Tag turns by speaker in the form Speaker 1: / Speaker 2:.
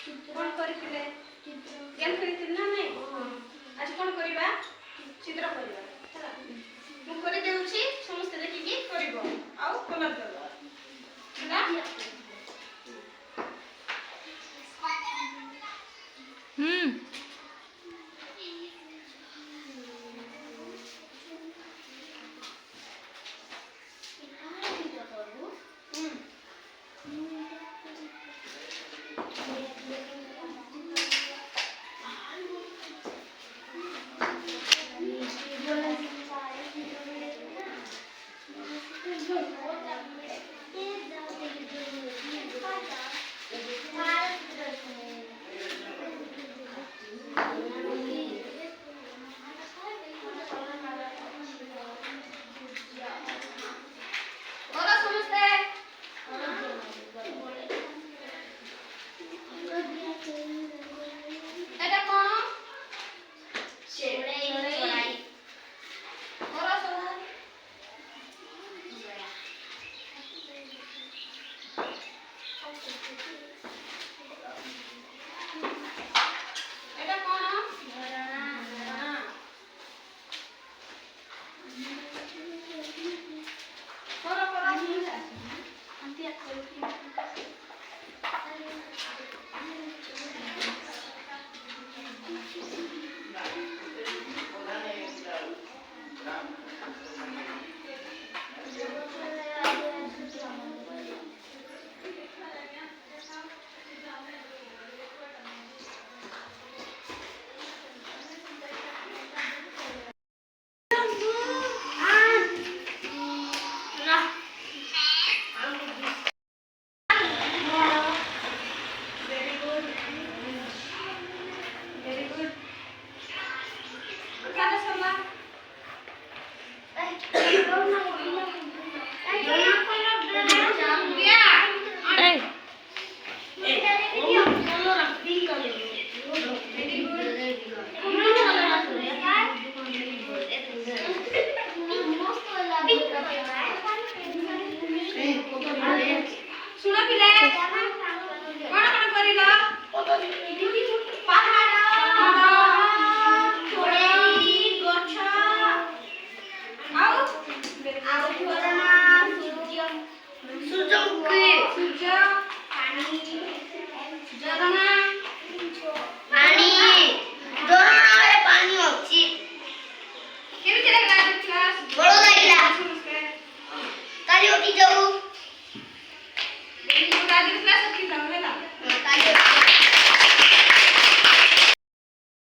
Speaker 1: कौन करथिले गेम खेलिथिले ना नहीं आज कौन करिबा चित्र करिबा चला मु करि देउछि समस्त देखि कि करिवो आउ कलर देबो चला सुना पिले कौन कौन करिला पहाड़ छोड़ी गछ आउ झरना सूर्य पानी झरना
Speaker 2: पानी अछि
Speaker 1: केमिति लागला क्लास
Speaker 2: बड़ लागला काली उठी जाऊ
Speaker 1: क्लास की जाऊ है ना
Speaker 2: काली